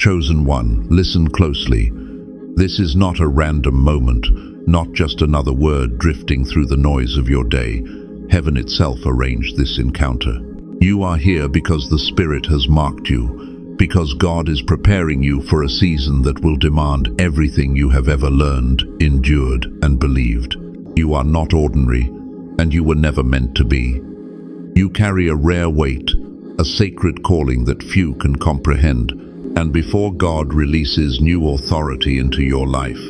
Chosen one, listen closely. This is not a random moment, not just another word drifting through the noise of your day. Heaven itself arranged this encounter. You are here because the Spirit has marked you, because God is preparing you for a season that will demand everything you have ever learned, endured, and believed. You are not ordinary, and you were never meant to be. You carry a rare weight, a sacred calling that few can comprehend, and before God releases new authority into your life,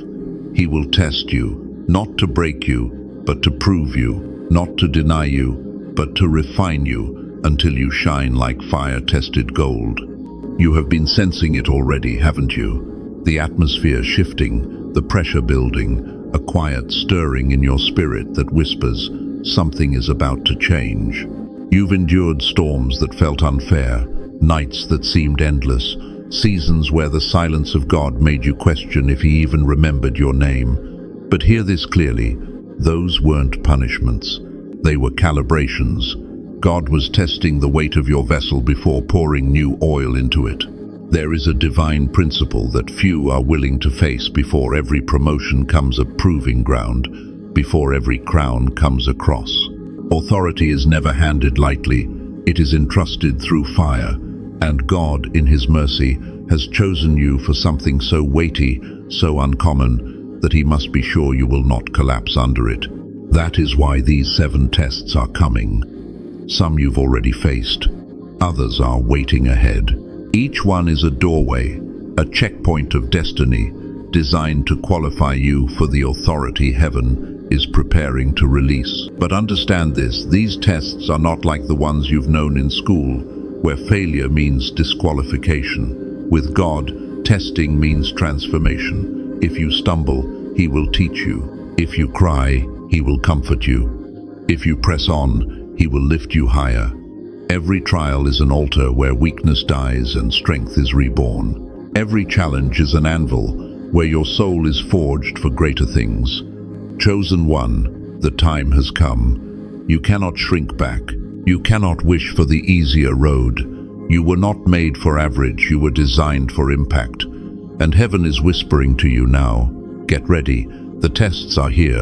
He will test you, not to break you, but to prove you, not to deny you, but to refine you until you shine like fire-tested gold. You have been sensing it already, haven't you? The atmosphere shifting, the pressure building, a quiet stirring in your spirit that whispers, something is about to change. You've endured storms that felt unfair, nights that seemed endless, seasons where the silence of God made you question if He even remembered your name. But hear this clearly, those weren't punishments. They were calibrations. God was testing the weight of your vessel before pouring new oil into it. There is a divine principle that few are willing to face. Before every promotion comes a proving ground, before every crown comes a cross. Authority is never handed lightly, it is entrusted through fire, and God, in His mercy, has chosen you for something so weighty, so uncommon, that He must be sure you will not collapse under it. That is why these 7 tests are coming. Some you've already faced, others are waiting ahead. Each one is a doorway, a checkpoint of destiny, designed to qualify you for the authority heaven is preparing to release. But understand this, these tests are not like the ones you've known in school, where failure means disqualification. With God, testing means transformation. If you stumble, He will teach you. If you cry, He will comfort you. If you press on, He will lift you higher. Every trial is an altar where weakness dies and strength is reborn. Every challenge is an anvil where your soul is forged for greater things. Chosen one, the time has come. You cannot shrink back. You cannot wish for the easier road. You were not made for average, you were designed for impact. And heaven is whispering to you now, get ready, the tests are here,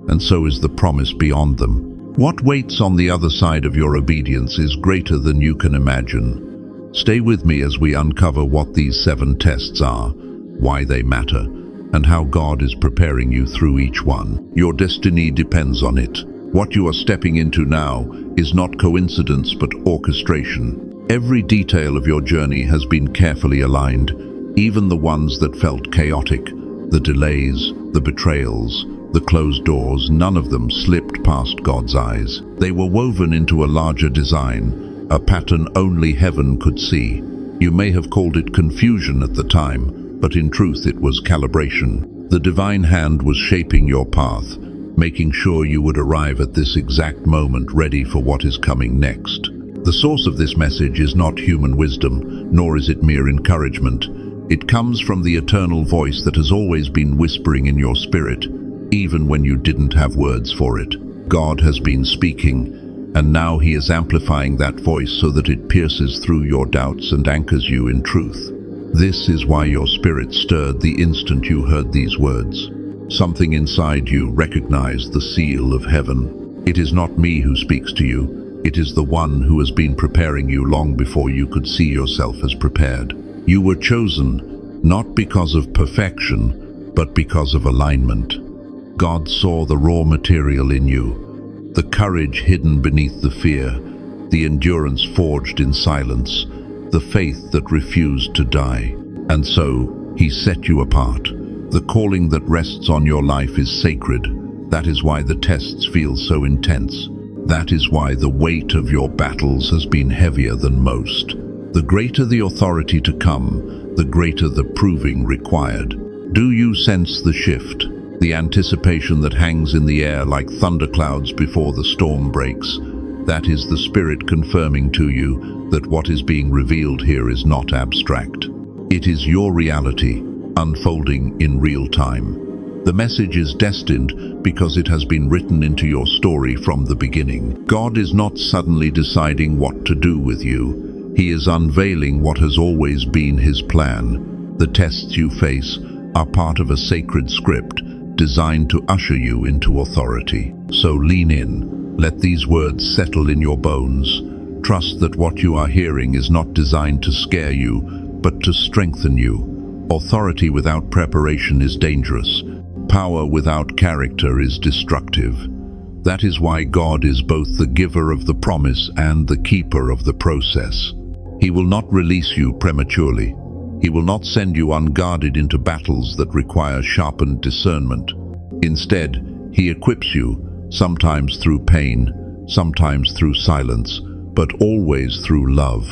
and so is the promise beyond them. What waits on the other side of your obedience is greater than you can imagine. Stay with me as we uncover what these 7 tests are, why they matter, and how God is preparing you through each one. Your destiny depends on it. What you are stepping into now is not coincidence but orchestration. Every detail of your journey has been carefully aligned, even the ones that felt chaotic, the delays, the betrayals, the closed doors, none of them slipped past God's eyes. They were woven into a larger design, a pattern only heaven could see. You may have called it confusion at the time, but in truth it was calibration. The divine hand was shaping your path, making sure you would arrive at this exact moment ready for what is coming next. The source of this message is not human wisdom, nor is it mere encouragement. It comes from the eternal voice that has always been whispering in your spirit, even when you didn't have words for it. God has been speaking, and now He is amplifying that voice so that it pierces through your doubts and anchors you in truth. This is why your spirit stirred the instant you heard these words. Something inside you recognized the seal of heaven. It is not me who speaks to you. It is the one who has been preparing you long before you could see yourself as prepared. You were chosen, not because of perfection, but because of alignment. God saw the raw material in you, the courage hidden beneath the fear, the endurance forged in silence, the faith that refused to die. And so, He set you apart. The calling that rests on your life is sacred. That is why the tests feel so intense. That is why the weight of your battles has been heavier than most. The greater the authority to come, the greater the proving required. Do you sense the shift? The anticipation that hangs in the air like thunderclouds before the storm breaks? That is the Spirit confirming to you that what is being revealed here is not abstract. It is your reality, unfolding in real time. The message is destined because it has been written into your story from the beginning. God is not suddenly deciding what to do with you. He is unveiling what has always been His plan. The tests you face are part of a sacred script designed to usher you into authority. So lean in, let these words settle in your bones. Trust that what you are hearing is not designed to scare you, but to strengthen you. Authority without preparation is dangerous. Power without character is destructive. That is why God is both the giver of the promise and the keeper of the process. He will not release you prematurely. He will not send you unguarded into battles that require sharpened discernment. Instead, He equips you, sometimes through pain, sometimes through silence, but always through love.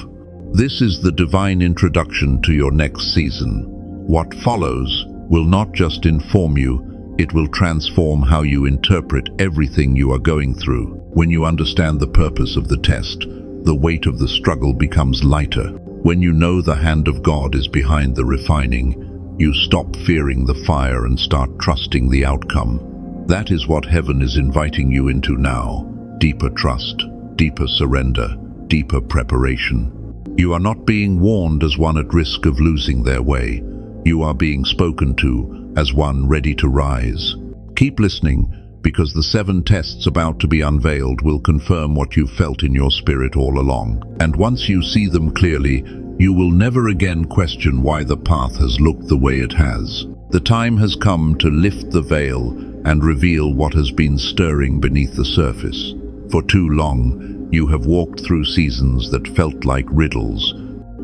This is the divine introduction to your next season. What follows will not just inform you, it will transform how you interpret everything you are going through. When you understand the purpose of the test, the weight of the struggle becomes lighter. When you know the hand of God is behind the refining, you stop fearing the fire and start trusting the outcome. That is what heaven is inviting you into now. Deeper trust, deeper surrender, deeper preparation. You are not being warned as one at risk of losing their way. You are being spoken to as one ready to rise. Keep listening, because the 7 tests about to be unveiled will confirm what you've felt in your spirit all along. And once you see them clearly, you will never again question why the path has looked the way it has. The time has come to lift the veil and reveal what has been stirring beneath the surface. For too long, you have walked through seasons that felt like riddles.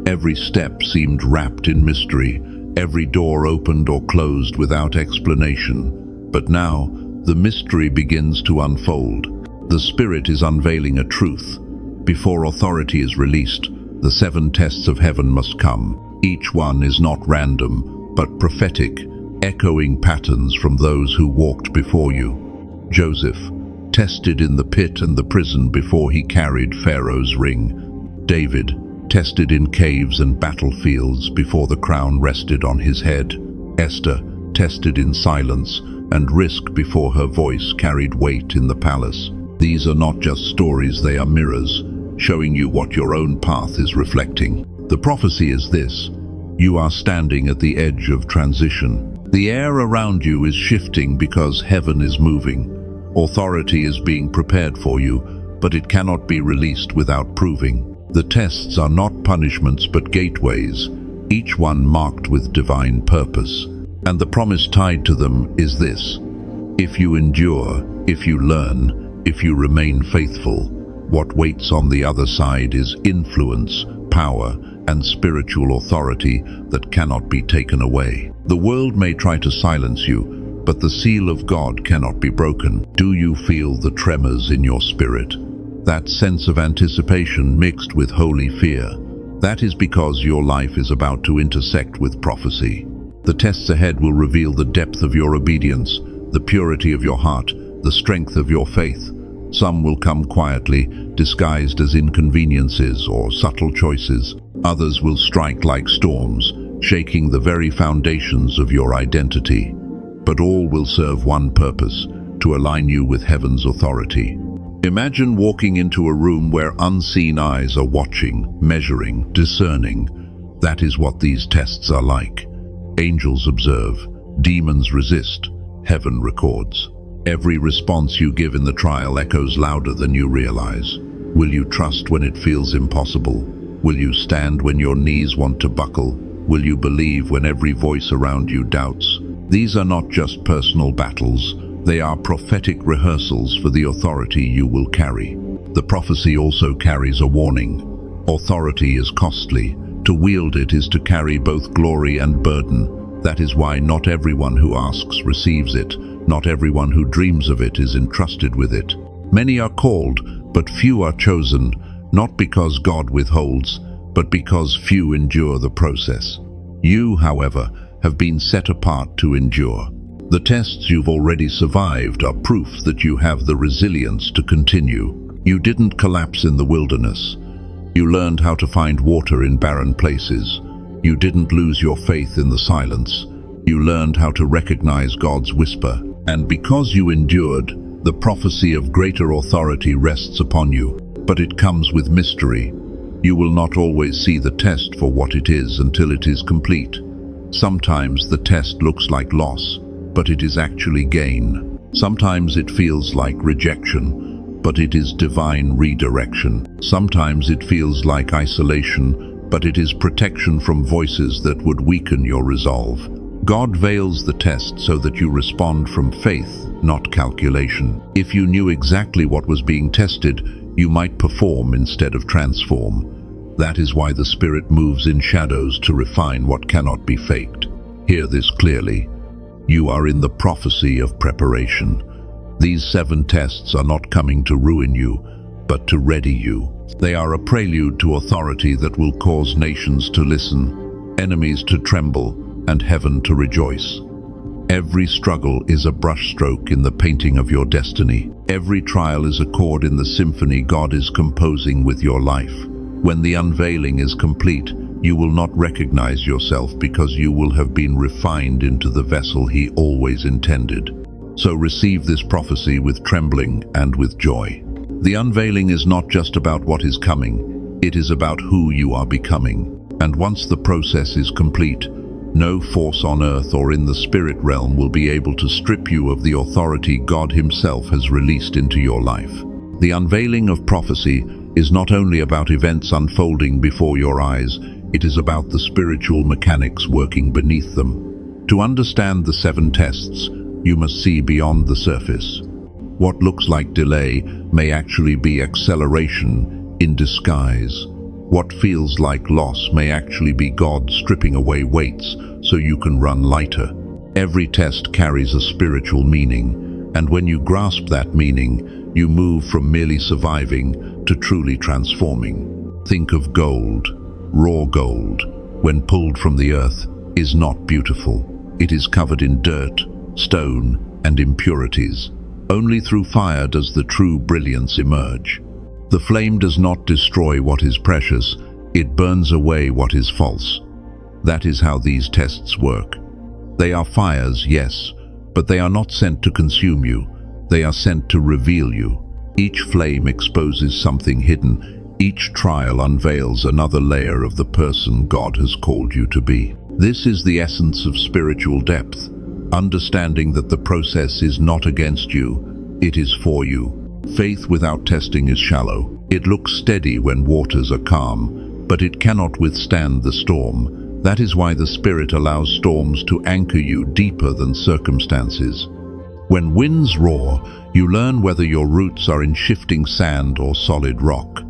Every step seemed wrapped in mystery, every door opened or closed without explanation. But now, the mystery begins to unfold. The Spirit is unveiling a truth. Before authority is released, the 7 tests of heaven must come. Each one is not random, but prophetic, echoing patterns from those who walked before you. Joseph, tested in the pit and the prison before he carried Pharaoh's ring. David, tested in caves and battlefields before the crown rested on his head. Esther, tested in silence and risk before her voice carried weight in the palace. These are not just stories, they are mirrors, showing you what your own path is reflecting. The prophecy is this: you are standing at the edge of transition. The air around you is shifting because heaven is moving. Authority is being prepared for you, but it cannot be released without proving. The tests are not punishments but gateways, each one marked with divine purpose. And the promise tied to them is this: if you endure, if you learn, if you remain faithful, what waits on the other side is influence, power, and spiritual authority that cannot be taken away. The world may try to silence you, but the seal of God cannot be broken. Do you feel the tremors in your spirit? That sense of anticipation mixed with holy fear. That is because your life is about to intersect with prophecy. The tests ahead will reveal the depth of your obedience, the purity of your heart, the strength of your faith. Some will come quietly, disguised as inconveniences or subtle choices. Others will strike like storms, shaking the very foundations of your identity. But all will serve one purpose: to align you with heaven's authority. Imagine walking into a room where unseen eyes are watching, measuring, discerning. That is what these tests are like. Angels observe, demons resist, heaven records. Every response you give in the trial echoes louder than you realize. Will you trust when it feels impossible? Will you stand when your knees want to buckle? Will you believe when every voice around you doubts? These are not just personal battles, they are prophetic rehearsals for the authority you will carry. The prophecy also carries a warning. Authority is costly. To wield it is to carry both glory and burden. That is why not everyone who asks receives it. Not everyone who dreams of it is entrusted with it. Many are called, but few are chosen, not because God withholds, but because few endure the process. You, however, have been set apart to endure. The tests you've already survived are proof that you have the resilience to continue. You didn't collapse in the wilderness. You learned how to find water in barren places. You didn't lose your faith in the silence. You learned how to recognize God's whisper. And because you endured, the prophecy of greater authority rests upon you. But it comes with mystery. You will not always see the test for what it is until it is complete. Sometimes the test looks like loss, but it is actually gain. Sometimes it feels like rejection, but it is divine redirection. Sometimes it feels like isolation, but it is protection from voices that would weaken your resolve. God veils the test so that you respond from faith, not calculation. If you knew exactly what was being tested, you might perform instead of transform. That is why the Spirit moves in shadows to refine what cannot be faked. Hear this clearly. You are in the prophecy of preparation. These 7 tests are not coming to ruin you, but to ready you. They are a prelude to authority that will cause nations to listen, enemies to tremble, and heaven to rejoice. Every struggle is a brushstroke in the painting of your destiny. Every trial is a chord in the symphony God is composing with your life. When the unveiling is complete, you will not recognize yourself because you will have been refined into the vessel He always intended. So receive this prophecy with trembling and with joy. The unveiling is not just about what is coming, it is about who you are becoming. And once the process is complete, no force on earth or in the spirit realm will be able to strip you of the authority God Himself has released into your life. The unveiling of prophecy is not only about events unfolding before your eyes, it is about the spiritual mechanics working beneath them. To understand the 7 tests, you must see beyond the surface. What looks like delay may actually be acceleration in disguise. What feels like loss may actually be God stripping away weights so you can run lighter. Every test carries a spiritual meaning, and when you grasp that meaning, you move from merely surviving to truly transforming. Think of gold. Raw gold, when pulled from the earth, is not beautiful. It is covered in dirt, stone, and impurities. Only through fire does the true brilliance emerge. The flame does not destroy what is precious, it burns away what is false. That is how these tests work. They are fires, yes, but they are not sent to consume you. They are sent to reveal you. Each flame exposes something hidden. Each trial unveils another layer of the person God has called you to be. This is the essence of spiritual depth, understanding that the process is not against you, it is for you. Faith without testing is shallow. It looks steady when waters are calm, but it cannot withstand the storm. That is why the Spirit allows storms to anchor you deeper than circumstances. When winds roar, you learn whether your roots are in shifting sand or solid rock.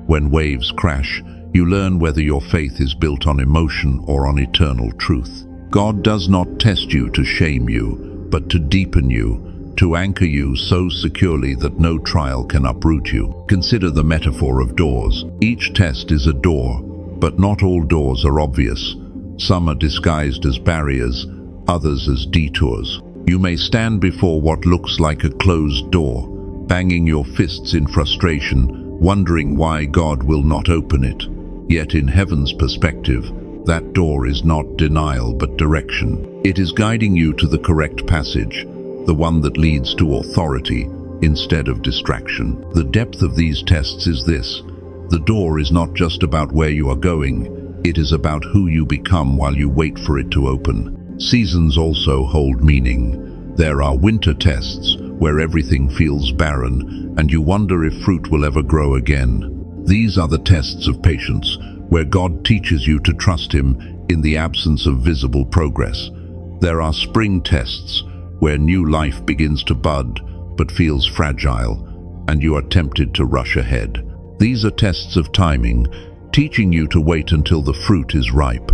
When waves crash, you learn whether your faith is built on emotion or on eternal truth. God does not test you to shame you, but to deepen you, to anchor you so securely that no trial can uproot you. Consider the metaphor of doors. Each test is a door, but not all doors are obvious. Some are disguised as barriers, others as detours. You may stand before what looks like a closed door, banging your fists in frustration, wondering why God will not open it. Yet in heaven's perspective, that door is not denial but direction. It is guiding you to the correct passage, the one that leads to authority instead of distraction. The depth of these tests is this: the door is not just about where you are going, it is about who you become while you wait for it to open. Seasons also hold meaning. There are winter tests where everything feels barren and you wonder if fruit will ever grow again. These are the tests of patience, where God teaches you to trust Him in the absence of visible progress. There are spring tests, where new life begins to bud but feels fragile, and you are tempted to rush ahead. These are tests of timing, teaching you to wait until the fruit is ripe.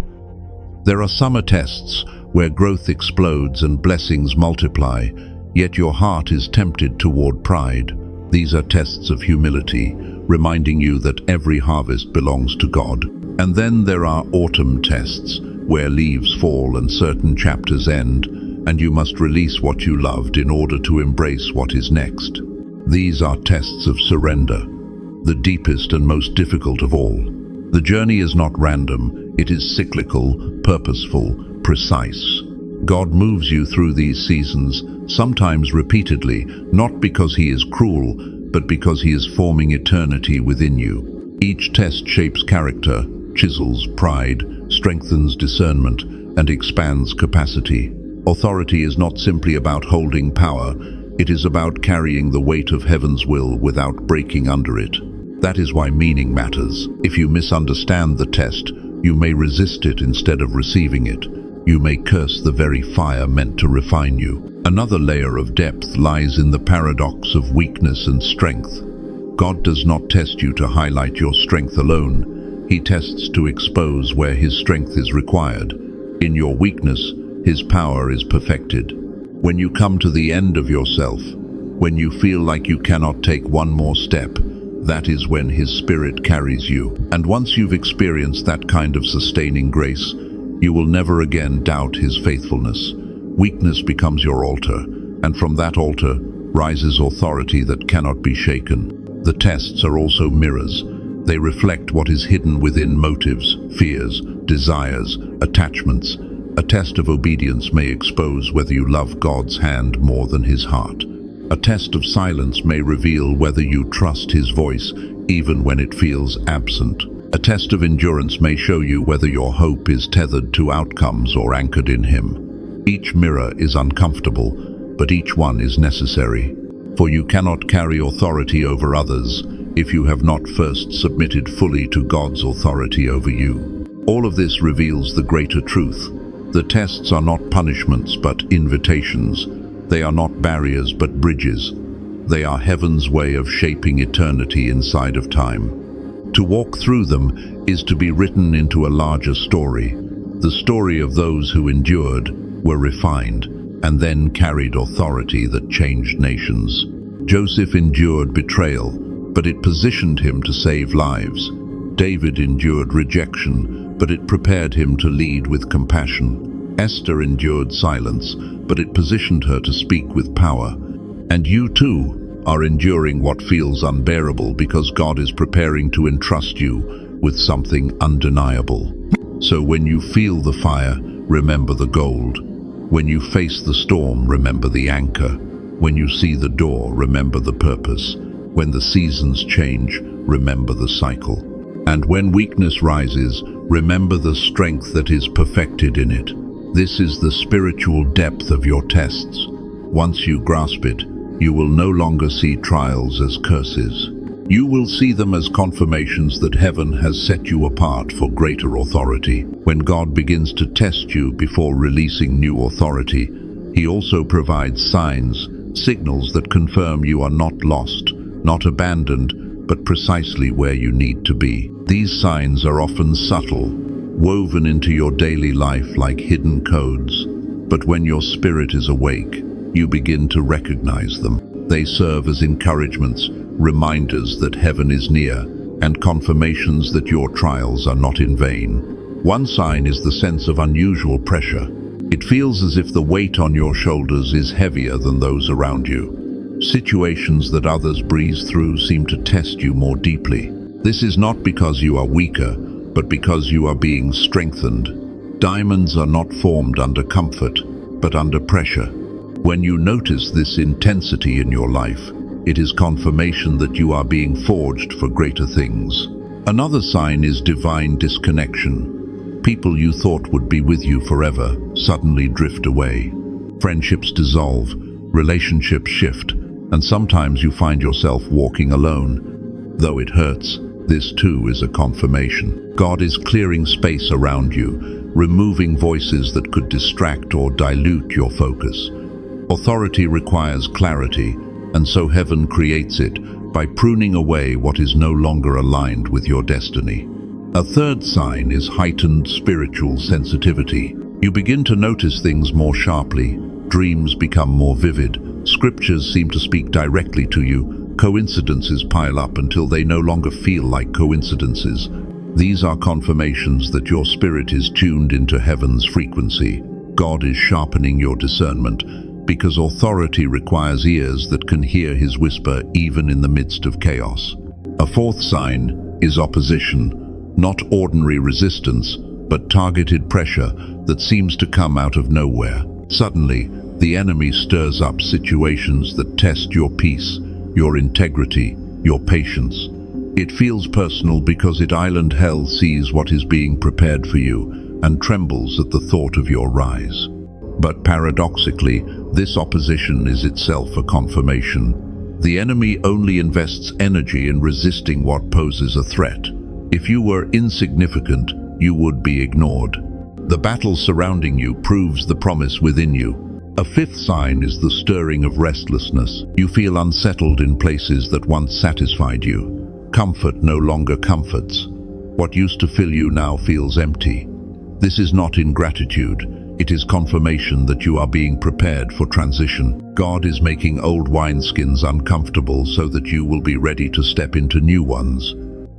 There are summer tests, where growth explodes and blessings multiply, yet your heart is tempted toward pride. These are tests of humility, reminding you that every harvest belongs to God. And then there are autumn tests, where leaves fall and certain chapters end, and you must release what you loved in order to embrace what is next. These are tests of surrender, the deepest and most difficult of all. The journey is not random, it is cyclical, purposeful, precise. God moves you through these seasons, sometimes repeatedly, not because He is cruel, but because He is forming eternity within you. Each test shapes character, chisels pride, strengthens discernment, and expands capacity. Authority is not simply about holding power, it is about carrying the weight of heaven's will without breaking under it. That is why meaning matters. If you misunderstand the test, you may resist it instead of receiving it. You may curse the very fire meant to refine you. Another layer of depth lies in the paradox of weakness and strength. God does not test you to highlight your strength alone. He tests to expose where His strength is required. In your weakness, His power is perfected. When you come to the end of yourself, when you feel like you cannot take one more step, that is when His Spirit carries you. And once you've experienced that kind of sustaining grace, you will never again doubt His faithfulness. Weakness becomes your altar, and from that altar rises authority that cannot be shaken. The tests are also mirrors. They reflect what is hidden within motives, fears, desires, attachments. A test of obedience may expose whether you love God's hand more than His heart. A test of silence may reveal whether you trust His voice, even when it feels absent. A test of endurance may show you whether your hope is tethered to outcomes or anchored in Him. Each mirror is uncomfortable, but each one is necessary. For you cannot carry authority over others if you have not first submitted fully to God's authority over you. All of this reveals the greater truth. The tests are not punishments but invitations. They are not barriers but bridges. They are heaven's way of shaping eternity inside of time. To walk through them is to be written into a larger story, the story of those who endured, were refined, and then carried authority that changed nations. Joseph endured betrayal, but it positioned him to save lives. David endured rejection, but it prepared him to lead with compassion. Esther endured silence, but it positioned her to speak with power. And you too are enduring what feels unbearable because God is preparing to entrust you with something undeniable. So when you feel the fire, remember the gold. When you face the storm, remember the anchor. When you see the door, remember the purpose. When the seasons change, remember the cycle. And when weakness rises, remember the strength that is perfected in it. This is the spiritual depth of your tests. Once you grasp it, you will no longer see trials as curses. You will see them as confirmations that heaven has set you apart for greater authority. When God begins to test you before releasing new authority, He also provides signs, signals that confirm you are not lost, not abandoned, but precisely where you need to be. These signs are often subtle, woven into your daily life like hidden codes. But when your spirit is awake, you begin to recognize them. They serve as encouragements, reminders that heaven is near, and confirmations that your trials are not in vain. One sign is the sense of unusual pressure. It feels as if the weight on your shoulders is heavier than those around you. Situations that others breeze through seem to test you more deeply. This is not because you are weaker, but because you are being strengthened. Diamonds are not formed under comfort, but under pressure. When you notice this intensity in your life, it is confirmation that you are being forged for greater things. Another sign is divine disconnection. People you thought would be with you forever suddenly drift away. Friendships dissolve, relationships shift, and sometimes you find yourself walking alone. Though it hurts, this too is a confirmation. God is clearing space around you, removing voices that could distract or dilute your focus. Authority requires clarity, and so heaven creates it by pruning away what is no longer aligned with your destiny. A third sign is heightened spiritual sensitivity. You begin to notice things more sharply, dreams become more vivid, scriptures seem to speak directly to you, coincidences pile up until they no longer feel like coincidences. These are confirmations that your spirit is tuned into heaven's frequency. God is sharpening your discernment, because authority requires ears that can hear His whisper even in the midst of chaos. A fourth sign is opposition, not ordinary resistance, but targeted pressure that seems to come out of nowhere. Suddenly, the enemy stirs up situations that test your peace, your integrity, your patience. It feels personal because island hell sees what is being prepared for you, and trembles at the thought of your rise. But paradoxically, this opposition is itself a confirmation. The enemy only invests energy in resisting what poses a threat. If you were insignificant, you would be ignored. The battle surrounding you proves the promise within you. A fifth sign is the stirring of restlessness. You feel unsettled in places that once satisfied you. Comfort no longer comforts. What used to fill you now feels empty. This is not ingratitude. It is confirmation that you are being prepared for transition. God is making old wineskins uncomfortable so that you will be ready to step into new ones.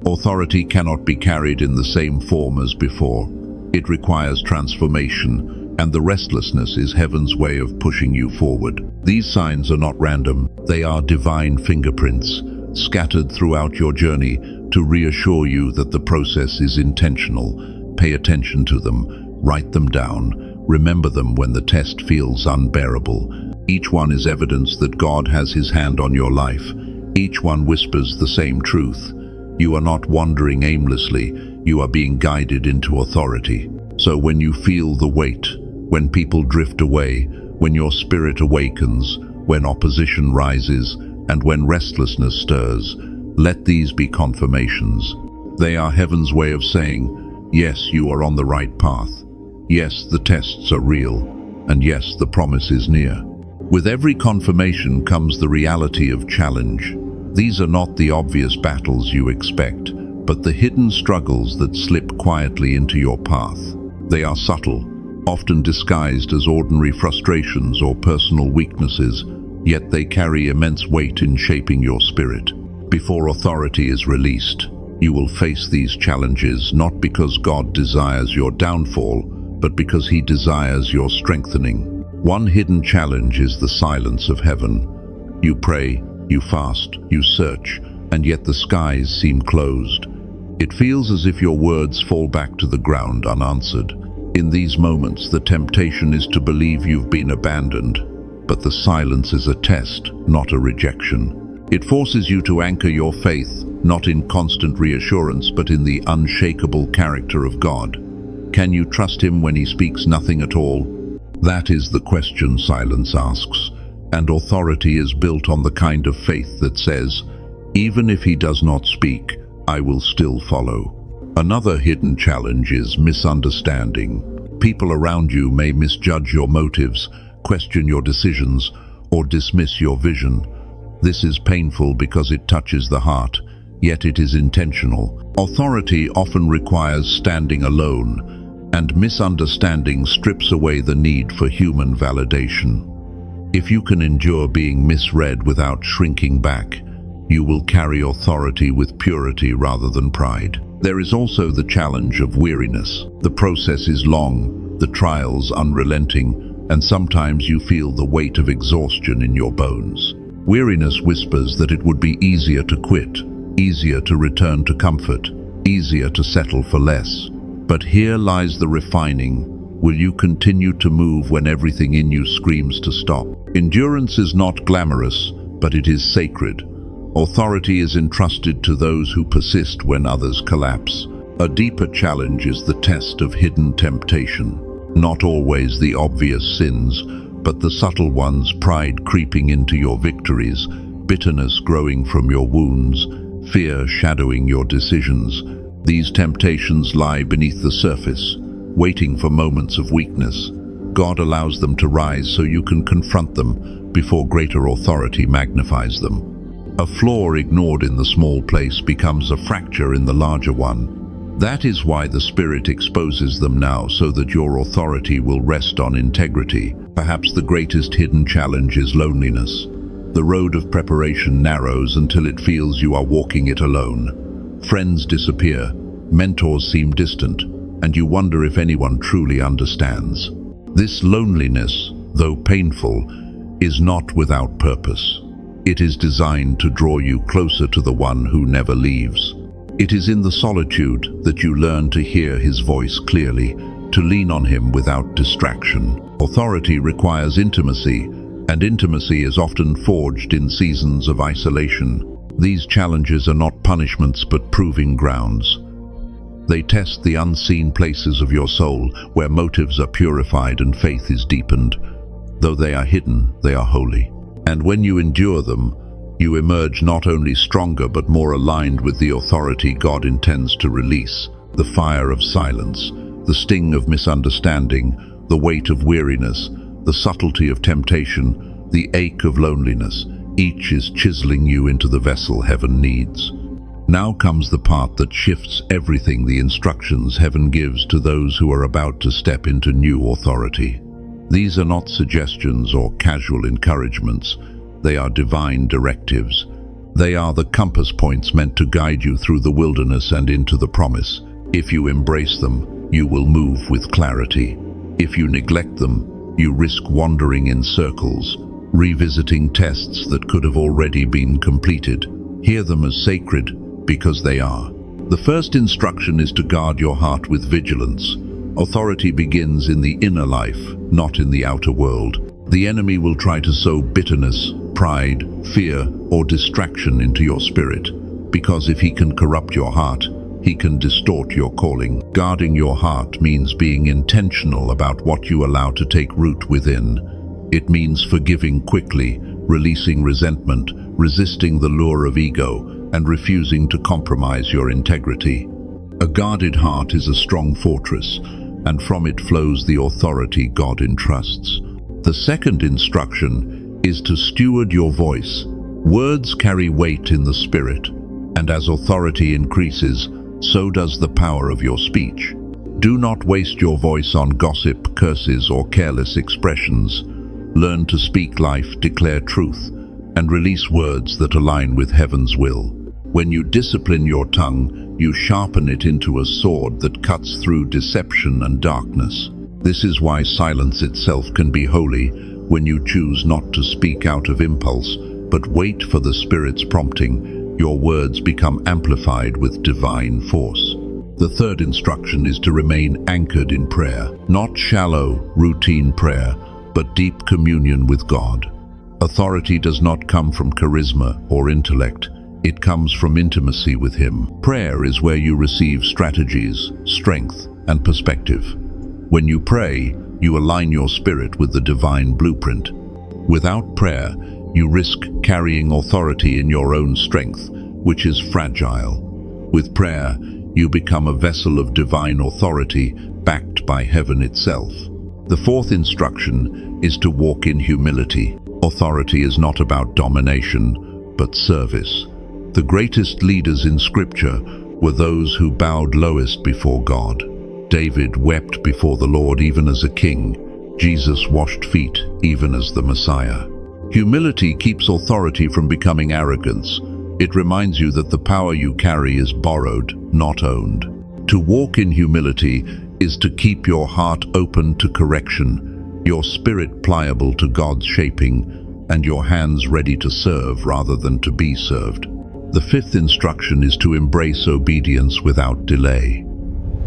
Authority cannot be carried in the same form as before. It requires transformation, and the restlessness is heaven's way of pushing you forward. These signs are not random. They are divine fingerprints, scattered throughout your journey to reassure you that the process is intentional. Pay attention to them, write them down, remember them when the test feels unbearable. Each one is evidence that God has His hand on your life. Each one whispers the same truth. You are not wandering aimlessly, you are being guided into authority. So when you feel the weight, when people drift away, when your spirit awakens, when opposition rises, and when restlessness stirs, let these be confirmations. They are heaven's way of saying, yes, you are on the right path. Yes, the tests are real. And yes, the promise is near. With every confirmation comes the reality of challenge. These are not the obvious battles you expect, but the hidden struggles that slip quietly into your path. They are subtle, often disguised as ordinary frustrations or personal weaknesses, yet they carry immense weight in shaping your spirit. Before authority is released, you will face these challenges not because God desires your downfall, but because He desires your strengthening. One hidden challenge is the silence of heaven. You pray, you fast, you search, and yet the skies seem closed. It feels as if your words fall back to the ground unanswered. In these moments, the temptation is to believe you've been abandoned, but the silence is a test, not a rejection. It forces you to anchor your faith, not in constant reassurance, but in the unshakable character of God. Can you trust Him when He speaks nothing at all? That is the question silence asks. And authority is built on the kind of faith that says, even if He does not speak, I will still follow. Another hidden challenge is misunderstanding. People around you may misjudge your motives, question your decisions, or dismiss your vision. This is painful because it touches the heart, yet it is intentional. Authority often requires standing alone, and misunderstanding strips away the need for human validation. If you can endure being misread without shrinking back, you will carry authority with purity rather than pride. There is also the challenge of weariness. The process is long, the trials unrelenting, and sometimes you feel the weight of exhaustion in your bones. Weariness whispers that it would be easier to quit, easier to return to comfort, easier to settle for less. But here lies the refining. Will you continue to move when everything in you screams to stop? Endurance is not glamorous, but it is sacred. Authority is entrusted to those who persist when others collapse. A deeper challenge is the test of hidden temptation. Not always the obvious sins, but the subtle ones, pride creeping into your victories, bitterness growing from your wounds, fear shadowing your decisions. These temptations lie beneath the surface, waiting for moments of weakness. God allows them to rise so you can confront them before greater authority magnifies them. A flaw ignored in the small place becomes a fracture in the larger one. That is why the Spirit exposes them now, so that your authority will rest on integrity. Perhaps the greatest hidden challenge is loneliness. The road of preparation narrows until it feels you are walking it alone. Friends disappear, mentors seem distant, and you wonder if anyone truly understands. This loneliness, though painful, is not without purpose. It is designed to draw you closer to the one who never leaves. It is in the solitude that you learn to hear His voice clearly, to lean on Him without distraction. Authority requires intimacy, and intimacy is often forged in seasons of isolation. These challenges are not punishments but proving grounds. They test the unseen places of your soul, where motives are purified and faith is deepened. Though they are hidden, they are holy. And when you endure them, you emerge not only stronger but more aligned with the authority God intends to release. The fire of silence, the sting of misunderstanding, the weight of weariness, the subtlety of temptation, the ache of loneliness, each is chiseling you into the vessel heaven needs. Now comes the part that shifts everything: the instructions heaven gives to those who are about to step into new authority. These are not suggestions or casual encouragements. They are divine directives. They are the compass points meant to guide you through the wilderness and into the promise. If you embrace them, you will move with clarity. If you neglect them, you risk wandering in circles, revisiting tests that could have already been completed. Hear them as sacred, because they are. The first instruction is to guard your heart with vigilance. Authority begins in the inner life, not in the outer world. The enemy will try to sow bitterness, pride, fear, or distraction into your spirit, because if he can corrupt your heart, he can distort your calling. Guarding your heart means being intentional about what you allow to take root within. It means forgiving quickly, releasing resentment, resisting the lure of ego, and refusing to compromise your integrity. A guarded heart is a strong fortress, and from it flows the authority God entrusts. The second instruction is to steward your voice. Words carry weight in the spirit, and as authority increases, so does the power of your speech. Do not waste your voice on gossip, curses, or careless expressions. Learn to speak life, declare truth, and release words that align with heaven's will. When you discipline your tongue, you sharpen it into a sword that cuts through deception and darkness. This is why silence itself can be holy, when you choose not to speak out of impulse, but wait for the Spirit's prompting. Your words become amplified with divine force. The third instruction is to remain anchored in prayer, not shallow, routine prayer, but deep communion with God. Authority does not come from charisma or intellect. It comes from intimacy with Him. Prayer is where you receive strategies, strength, and perspective. When you pray, you align your spirit with the divine blueprint. Without prayer, you risk carrying authority in your own strength, which is fragile. With prayer, you become a vessel of divine authority, backed by heaven itself. The fourth instruction is to walk in humility. Authority is not about domination, but service. The greatest leaders in Scripture were those who bowed lowest before God. David wept before the Lord even as a king. Jesus washed feet even as the Messiah. Humility keeps authority from becoming arrogance. It reminds you that the power you carry is borrowed, not owned. To walk in humility is to keep your heart open to correction, your spirit pliable to God's shaping, and your hands ready to serve rather than to be served. The fifth instruction is to embrace obedience without delay.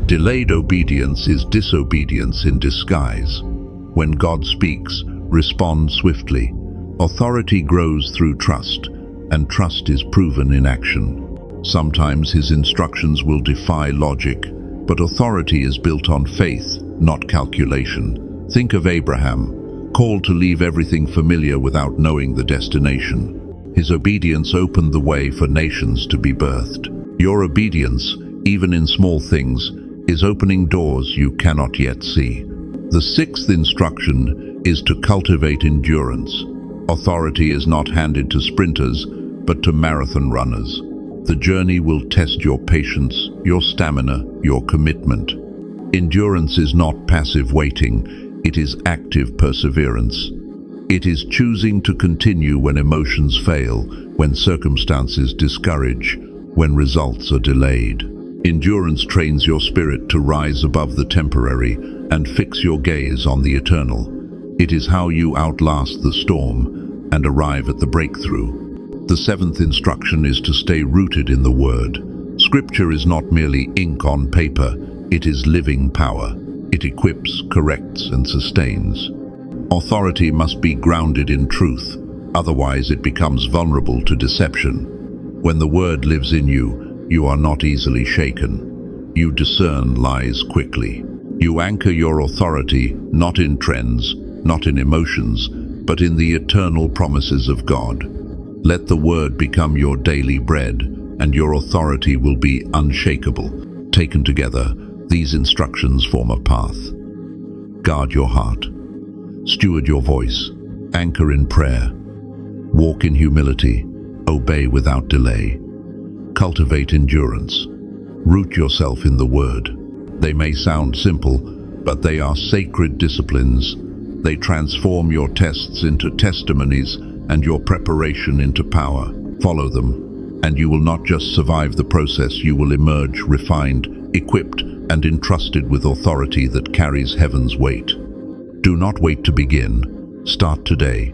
Delayed obedience is disobedience in disguise. When God speaks, respond swiftly. Authority grows through trust, and trust is proven in action. Sometimes His instructions will defy logic, but authority is built on faith, not calculation. Think of Abraham, called to leave everything familiar without knowing the destination. His obedience opened the way for nations to be birthed. Your obedience, even in small things, is opening doors you cannot yet see. The sixth instruction is to cultivate endurance. Authority is not handed to sprinters, but to marathon runners. The journey will test your patience, your stamina, your commitment. Endurance is not passive waiting, it is active perseverance. It is choosing to continue when emotions fail, when circumstances discourage, when results are delayed. Endurance trains your spirit to rise above the temporary and fix your gaze on the eternal. It is how you outlast the storm and arrive at the breakthrough. The seventh instruction is to stay rooted in the Word. Scripture is not merely ink on paper, it is living power. It equips, corrects, and sustains. Authority must be grounded in truth, otherwise it becomes vulnerable to deception. When the Word lives in you, you are not easily shaken. You discern lies quickly. You anchor your authority not in trends, not in emotions, but in the eternal promises of God. Let the word become your daily bread, and your authority will be unshakable. Taken together, these instructions form a path. Guard your heart. Steward your voice. Anchor in prayer. Walk in humility. Obey without delay. Cultivate endurance. Root yourself in the word. They may sound simple, but they are sacred disciplines. They transform your tests into testimonies and your preparation into power. Follow them, and you will not just survive the process, you will emerge refined, equipped, and entrusted with authority that carries heaven's weight. Do not wait to begin. Start today.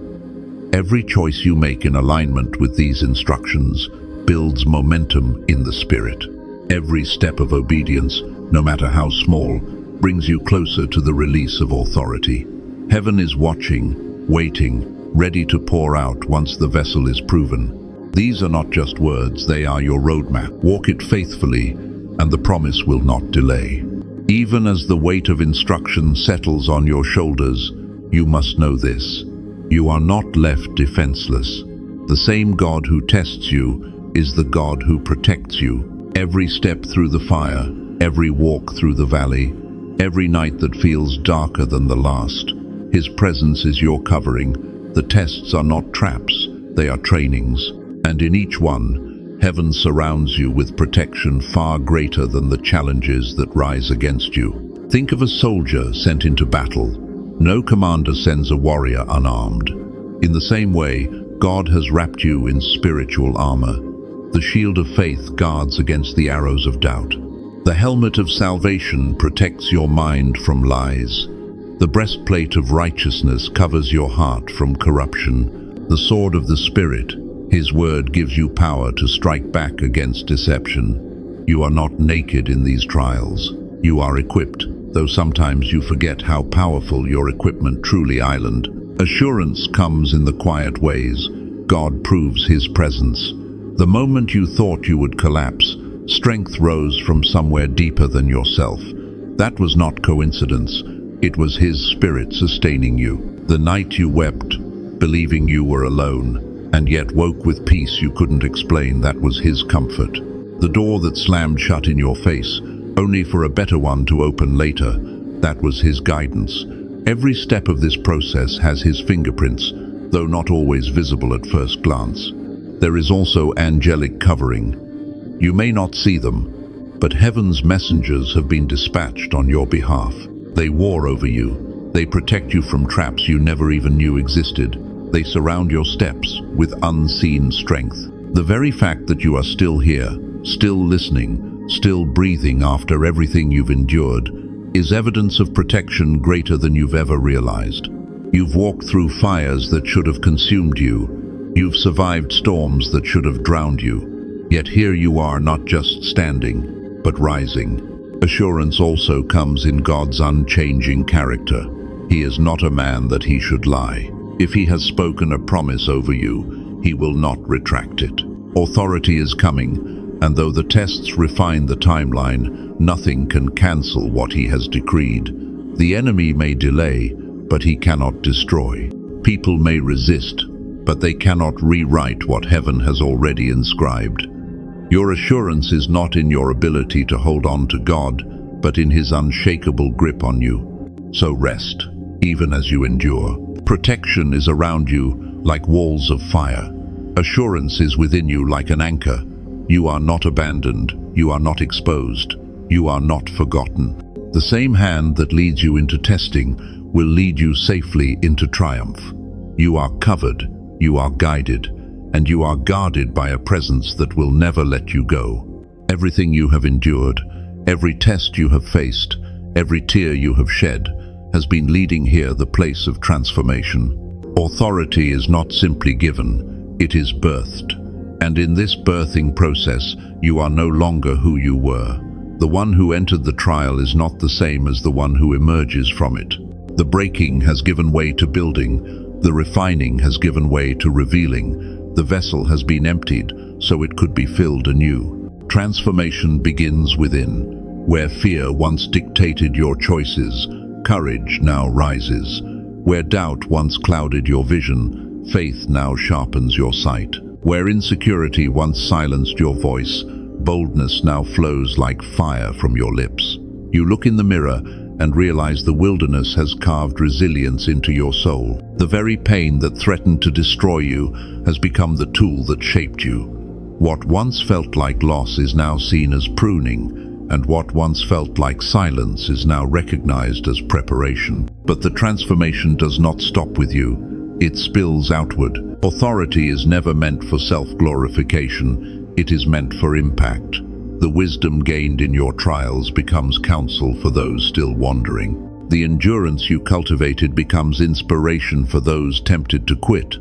Every choice you make in alignment with these instructions builds momentum in the spirit. Every step of obedience, no matter how small, brings you closer to the release of authority. Heaven is watching, waiting, ready to pour out once the vessel is proven. These are not just words, they are your roadmap. Walk it faithfully, and the promise will not delay. Even as the weight of instruction settles on your shoulders, you must know this: you are not left defenseless. The same God who tests you is the God who protects you. Every step through the fire, every walk through the valley, every night that feels darker than the last, His presence is your covering. The tests are not traps, they are trainings. And in each one, heaven surrounds you with protection far greater than the challenges that rise against you. Think of a soldier sent into battle. No commander sends a warrior unarmed. In the same way, God has wrapped you in spiritual armor. The shield of faith guards against the arrows of doubt. The helmet of salvation protects your mind from lies. The breastplate of righteousness covers your heart from corruption. The sword of the Spirit, His word, gives you power to strike back against deception. You are not naked in these trials. You are equipped, though sometimes you forget how powerful your equipment truly is. Assurance comes in the quiet ways. God proves His presence. The moment you thought you would collapse, strength rose from somewhere deeper than yourself. That was not coincidence. It was His Spirit sustaining you. The night you wept, believing you were alone, and yet woke with peace you couldn't explain, that was His comfort. The door that slammed shut in your face, only for a better one to open later, that was His guidance. Every step of this process has His fingerprints, though not always visible at first glance. There is also angelic covering. You may not see them, but heaven's messengers have been dispatched on your behalf. They war over you. They protect you from traps you never even knew existed. They surround your steps with unseen strength. The very fact that you are still here, still listening, still breathing after everything you've endured, is evidence of protection greater than you've ever realized. You've walked through fires that should have consumed you. You've survived storms that should have drowned you. Yet here you are, not just standing, but rising. Assurance also comes in God's unchanging character. He is not a man that He should lie. If He has spoken a promise over you, He will not retract it. Authority is coming, and though the tests refine the timeline, nothing can cancel what He has decreed. The enemy may delay, but he cannot destroy. People may resist, but they cannot rewrite what heaven has already inscribed. Your assurance is not in your ability to hold on to God, but in His unshakable grip on you. So rest, even as you endure. Protection is around you like walls of fire. Assurance is within you like an anchor. You are not abandoned, you are not exposed, you are not forgotten. The same hand that leads you into testing will lead you safely into triumph. You are covered, you are guided, and you are guarded by a presence that will never let you go. Everything you have endured, every test you have faced, every tear you have shed, has been leading here the place of transformation. Authority is not simply given, it is birthed. And in this birthing process, you are no longer who you were. The one who entered the trial is not the same as the one who emerges from it. The breaking has given way to building, the refining has given way to revealing, the vessel has been emptied so it could be filled anew. Transformation begins within. Where fear once dictated your choices, courage now rises. Where doubt once clouded your vision, faith now sharpens your sight. Where insecurity once silenced your voice, boldness now flows like fire from your lips. You look in the mirror and realize the wilderness has carved resilience into your soul. The very pain that threatened to destroy you has become the tool that shaped you. What once felt like loss is now seen as pruning, and what once felt like silence is now recognized as preparation. But the transformation does not stop with you. It spills outward. Authority is never meant for self-glorification. It is meant for impact. The wisdom gained in your trials becomes counsel for those still wandering. The endurance you cultivated becomes inspiration for those tempted to quit.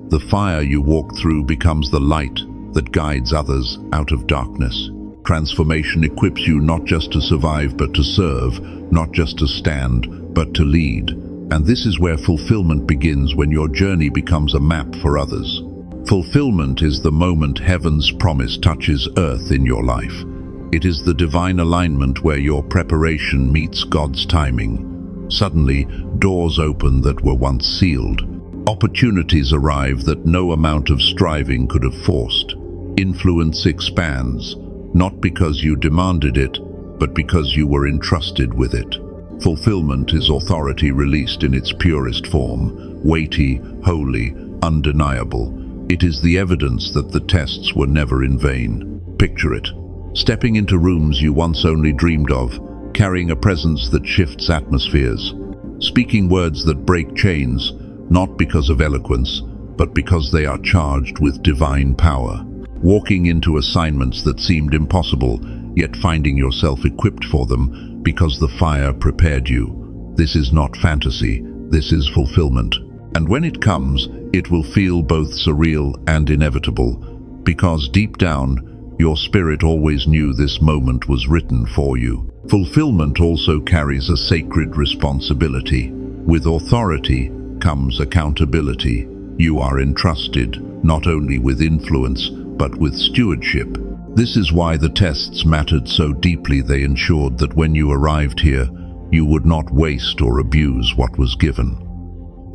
The fire you walk through becomes the light that guides others out of darkness. Transformation equips you not just to survive but to serve, not just to stand but to lead. And this is where fulfillment begins, when your journey becomes a map for others. Fulfillment is the moment heaven's promise touches earth in your life. It is the divine alignment where your preparation meets God's timing. Suddenly, doors open that were once sealed. Opportunities arrive that no amount of striving could have forced. Influence expands, not because you demanded it, but because you were entrusted with it. Fulfillment is authority released in its purest form, weighty, holy, undeniable. It is the evidence that the tests were never in vain. Picture it. Stepping into rooms you once only dreamed of, carrying a presence that shifts atmospheres, speaking words that break chains, not because of eloquence, but because they are charged with divine power. Walking into assignments that seemed impossible, yet finding yourself equipped for them because the fire prepared you. This is not fantasy, this is fulfillment. And when it comes, it will feel both surreal and inevitable, because deep down, your spirit always knew this moment was written for you. Fulfillment also carries a sacred responsibility. With authority comes accountability. You are entrusted not only with influence, but with stewardship. This is why the tests mattered so deeply. They ensured that when you arrived here, you would not waste or abuse what was given.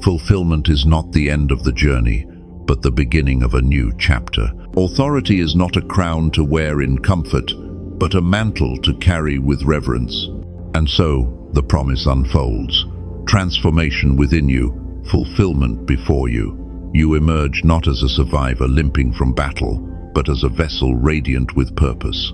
Fulfillment is not the end of the journey, but the beginning of a new chapter. Authority is not a crown to wear in comfort, but a mantle to carry with reverence. And so, the promise unfolds. Transformation within you, fulfillment before you. You emerge not as a survivor limping from battle, but as a vessel radiant with purpose.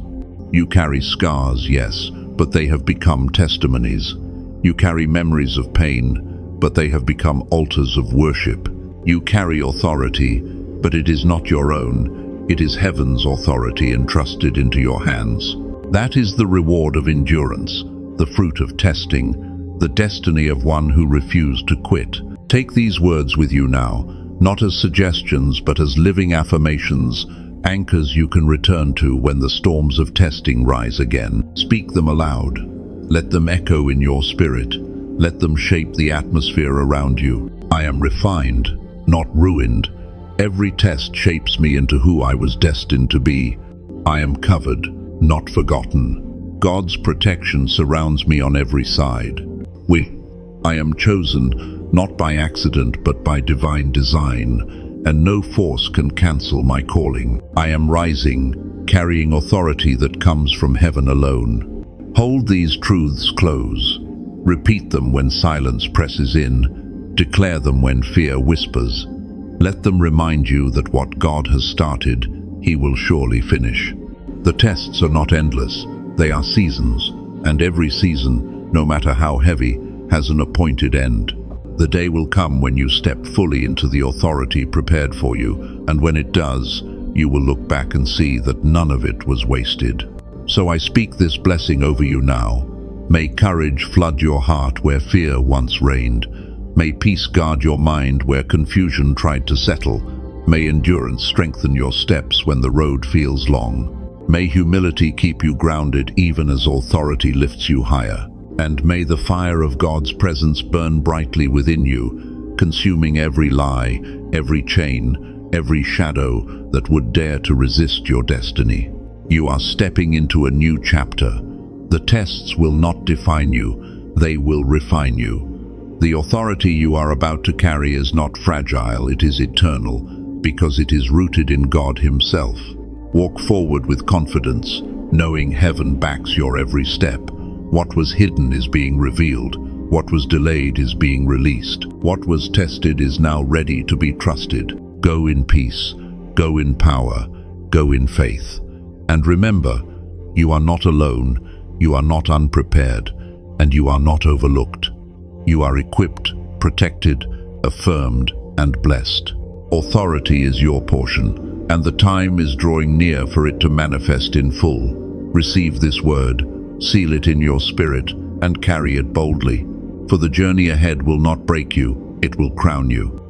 You carry scars, yes, but they have become testimonies. You carry memories of pain, but they have become altars of worship. You carry authority, but it is not your own. It is heaven's authority entrusted into your hands. That is the reward of endurance, the fruit of testing, the destiny of one who refused to quit. Take these words with you now, not as suggestions but as living affirmations, anchors you can return to when the storms of testing rise again. Speak them aloud. Let them echo in your spirit. Let them shape the atmosphere around you. I am refined, not ruined. Every test shapes me into who I was destined to be. I am covered, not forgotten. God's protection surrounds me on every side. I am chosen, not by accident but by divine design, and no force can cancel my calling. I am rising, carrying authority that comes from heaven alone. Hold these truths close. Repeat them when silence presses in. Declare them when fear whispers. Let them remind you that what God has started, He will surely finish. The tests are not endless, they are seasons, and every season, no matter how heavy, has an appointed end. The day will come when you step fully into the authority prepared for you, and when it does, you will look back and see that none of it was wasted. So I speak this blessing over you now. May courage flood your heart where fear once reigned. May peace guard your mind where confusion tried to settle. May endurance strengthen your steps when the road feels long. May humility keep you grounded even as authority lifts you higher. And may the fire of God's presence burn brightly within you, consuming every lie, every chain, every shadow that would dare to resist your destiny. You are stepping into a new chapter. The tests will not define you, they will refine you. The authority you are about to carry is not fragile, it is eternal, because it is rooted in God Himself. Walk forward with confidence, knowing heaven backs your every step. What was hidden is being revealed. What was delayed is being released. What was tested is now ready to be trusted. Go in peace, go in power, go in faith. And remember, you are not alone, you are not unprepared, and you are not overlooked. You are equipped, protected, affirmed, and blessed. Authority is your portion, and the time is drawing near for it to manifest in full. Receive this word, seal it in your spirit, and carry it boldly. For the journey ahead will not break you, it will crown you.